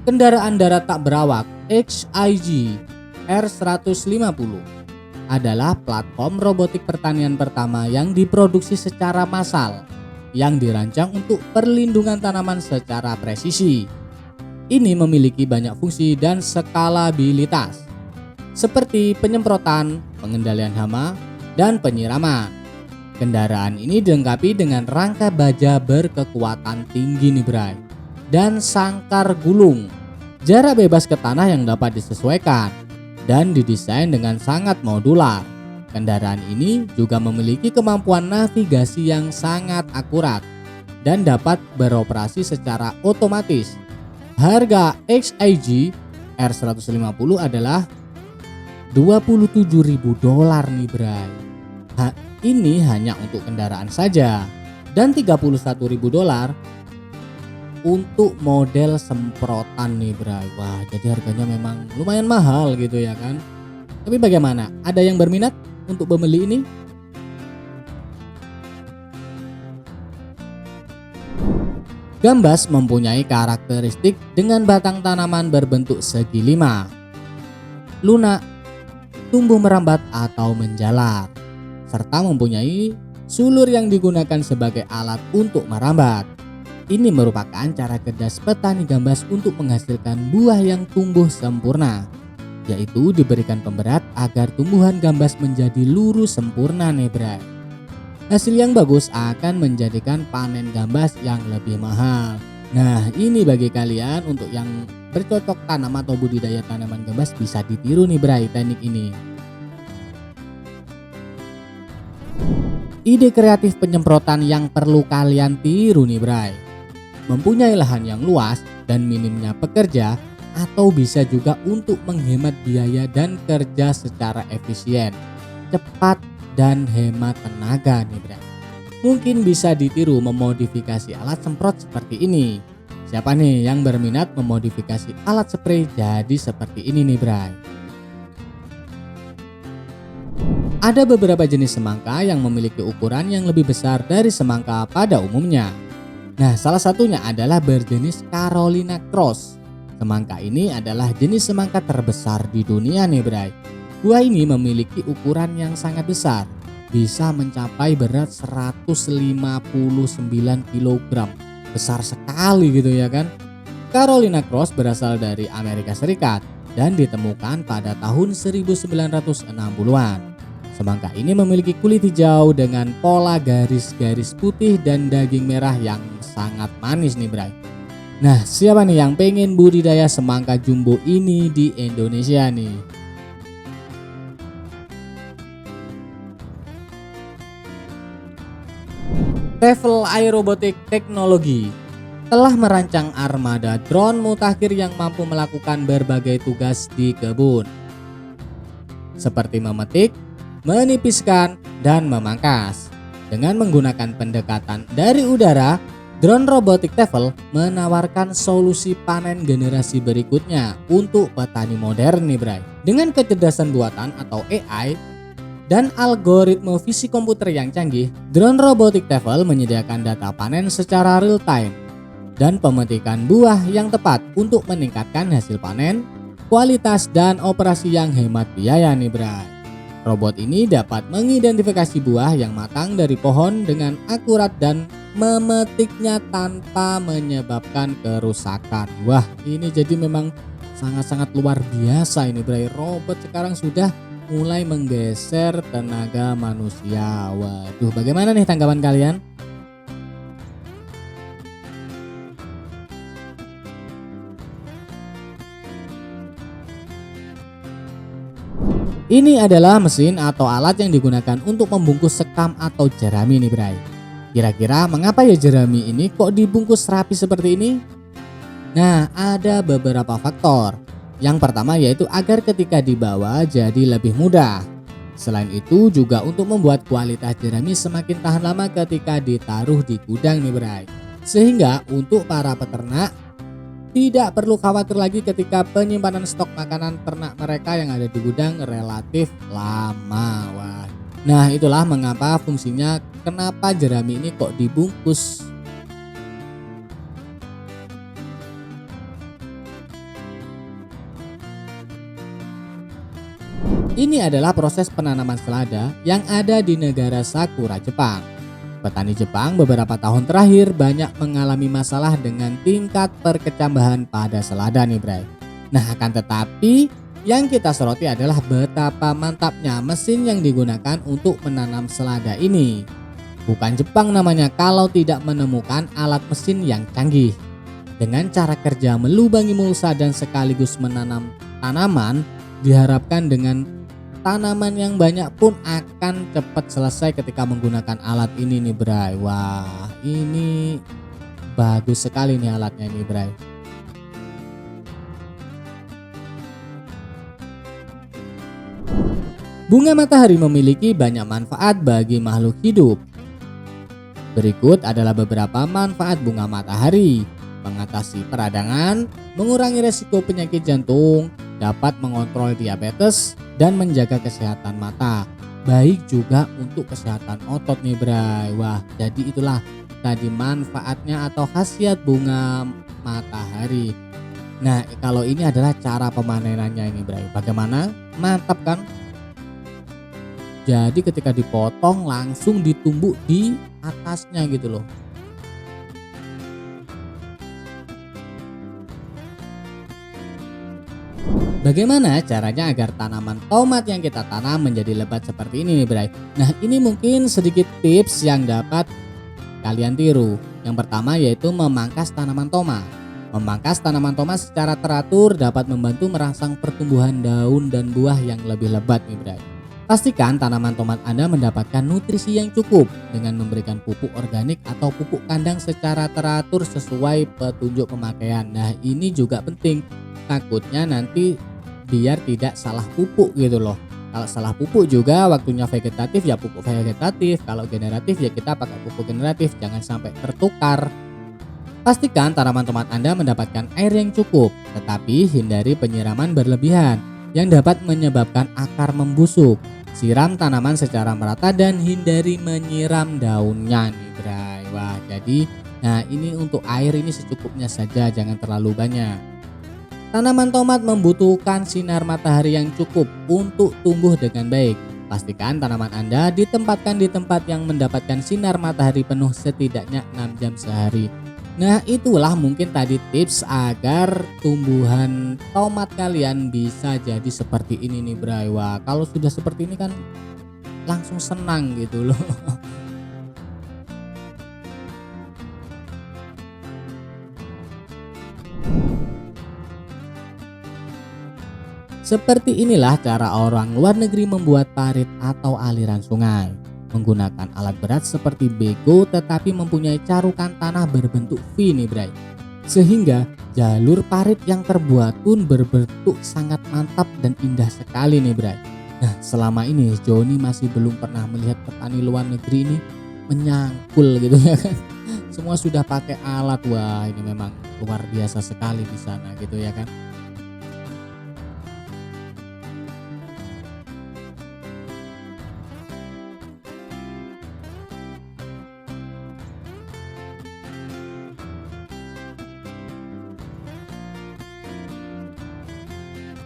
Kendaraan darat tak berawak XIG R150 adalah platform robotik pertanian pertama yang diproduksi secara massal yang dirancang untuk perlindungan tanaman secara presisi. Ini memiliki banyak fungsi dan skalabilitas seperti penyemprotan, pengendalian hama, dan penyiraman. Kendaraan ini dilengkapi dengan rangka baja berkekuatan tinggi nih bray, dan sangkar gulung, jarak bebas ke tanah yang dapat disesuaikan, dan didesain dengan sangat modular. Kendaraan ini juga memiliki kemampuan navigasi yang sangat akurat dan dapat beroperasi secara otomatis. Harga XIG R150 adalah $27.000 nih bray. Ini hanya untuk kendaraan saja, dan $31.000 untuk model semprotan nih bray. Wah, jadi harganya memang lumayan mahal gitu ya kan. Tapi bagaimana? Ada yang berminat untuk membeli ini? Gambas mempunyai karakteristik dengan batang tanaman berbentuk segi lima, lunak, tumbuh merambat atau menjalar, serta mempunyai sulur yang digunakan sebagai alat untuk merambat. Ini merupakan cara cerdas petani gambas untuk menghasilkan buah yang tumbuh sempurna, yaitu diberikan pemberat agar tumbuhan gambas menjadi lurus sempurna nih bray. Hasil yang bagus akan menjadikan panen gambas yang lebih mahal. Nah, ini bagi kalian untuk yang bercocok tanam atau budidaya tanaman gambas bisa ditiru nih bray teknik ini. Ide kreatif penyemprotan yang perlu kalian tiru nih bray. Mempunyai lahan yang luas dan minimnya pekerja, atau bisa juga untuk menghemat biaya dan kerja secara efisien, cepat dan hemat tenaga nih bray. Mungkin bisa ditiru memodifikasi alat semprot seperti ini. Siapa nih yang berminat memodifikasi alat spray jadi seperti ini nih bray? Ada beberapa jenis semangka yang memiliki ukuran yang lebih besar dari semangka pada umumnya. Nah, salah satunya adalah berjenis Carolina Cross. Semangka ini adalah jenis semangka terbesar di dunia nih bray. Buah ini memiliki ukuran yang sangat besar, bisa mencapai berat 159 kg. Besar sekali gitu ya kan. Carolina Cross berasal dari Amerika Serikat dan ditemukan pada tahun 1960-an. Semangka ini memiliki kulit hijau dengan pola garis-garis putih dan daging merah yang sangat manis nih bray. Nah, siapa nih yang pengen budidaya semangka jumbo ini di Indonesia nih? Travel Aerobotic Technology telah merancang armada drone mutakhir yang mampu melakukan berbagai tugas di kebun, seperti memetik, menipiskan, dan memangkas. Dengan menggunakan pendekatan dari udara, drone robotik Tefel menawarkan solusi panen generasi berikutnya untuk petani modern nih bray. Dengan kecerdasan buatan atau AI dan algoritma fisik komputer yang canggih, drone robotik Tefel menyediakan data panen secara real time dan pemetikan buah yang tepat untuk meningkatkan hasil panen, kualitas, dan operasi yang hemat biaya nih bray. Robot ini dapat mengidentifikasi buah yang matang dari pohon dengan akurat dan memetiknya tanpa menyebabkan kerusakan. Wah, ini jadi memang sangat-sangat luar biasa ini bray. Robot sekarang sudah mulai menggeser tenaga manusia. Waduh, bagaimana nih tanggapan kalian? Ini adalah mesin atau alat yang digunakan untuk membungkus sekam atau jerami nih bray. Kira-kira mengapa ya jerami ini kok dibungkus rapi seperti ini? Nah, ada beberapa faktor. Yang pertama yaitu agar ketika dibawa jadi lebih mudah. Selain itu juga untuk membuat kualitas jerami semakin tahan lama ketika ditaruh di gudang nih bray. Sehingga untuk para peternak tidak perlu khawatir lagi ketika penyimpanan stok makanan ternak mereka yang ada di gudang relatif lama. Wah. Nah, itulah mengapa fungsinya kenapa jerami ini kok dibungkus. Ini adalah proses penanaman selada yang ada di negara Sakura, Jepang. Petani Jepang beberapa tahun terakhir banyak mengalami masalah dengan tingkat perkecambahan pada selada nih Bray. Nah akan tetapi yang kita soroti adalah betapa mantapnya mesin yang digunakan untuk menanam selada ini. Bukan Jepang namanya kalau tidak menemukan alat mesin yang canggih. Dengan cara kerja melubangi mulsa dan sekaligus menanam tanaman, diharapkan dengan tanaman yang banyak pun akan cepat selesai ketika menggunakan alat ini nih Bray. Wah ini bagus sekali nih alatnya nih Bray. Bunga matahari memiliki banyak manfaat bagi makhluk hidup. Berikut adalah beberapa manfaat bunga matahari: mengatasi peradangan, mengurangi resiko penyakit jantung, dapat mengontrol diabetes, dan menjaga kesehatan mata. Baik juga untuk kesehatan otot nih Bray. Wah jadi itulah tadi manfaatnya atau khasiat bunga matahari. Nah kalau ini adalah cara pemanenannya ini Bray. Bagaimana? Mantap kan? Jadi ketika dipotong langsung ditumbuk di atasnya gitu loh. Bagaimana caranya agar tanaman tomat yang kita tanam menjadi lebat seperti ini nih Bray? Nah ini mungkin sedikit tips yang dapat kalian tiru. Yang pertama yaitu memangkas tanaman tomat. Memangkas tanaman tomat secara teratur dapat membantu merangsang pertumbuhan daun dan buah yang lebih lebat nih Bray. Pastikan tanaman tomat Anda mendapatkan nutrisi yang cukup dengan memberikan pupuk organik atau pupuk kandang secara teratur sesuai petunjuk pemakaian. Nah ini juga penting, takutnya nanti biar tidak salah pupuk gitu loh. Kalau salah pupuk juga waktunya vegetatif ya pupuk vegetatif, kalau generatif ya kita pakai pupuk generatif, jangan sampai tertukar. Pastikan tanaman tomat Anda mendapatkan air yang cukup, tetapi hindari penyiraman berlebihan yang dapat menyebabkan akar membusuk. Siram tanaman secara merata dan hindari menyiram daunnya nih Bray. Wah jadi nah ini untuk air ini secukupnya saja, jangan terlalu banyak. Tanaman tomat membutuhkan sinar matahari yang cukup untuk tumbuh dengan baik. Pastikan tanaman Anda ditempatkan di tempat yang mendapatkan sinar matahari penuh setidaknya 6 jam sehari. Nah itulah mungkin tadi tips agar tumbuhan tomat kalian bisa jadi seperti ini nih Bray. Wah kalau sudah seperti ini kan langsung senang gitu loh. Seperti inilah cara orang luar negeri membuat parit atau aliran sungai. Menggunakan alat berat seperti bego tetapi mempunyai carukan tanah berbentuk V nih Bray. Sehingga jalur parit yang terbuat pun berbentuk sangat mantap dan indah sekali nih Bray. Nah selama ini Joni masih belum pernah melihat petani luar negeri ini menyangkul gitu ya kan. Semua sudah pakai alat, wah ini memang luar biasa sekali di sana gitu ya kan.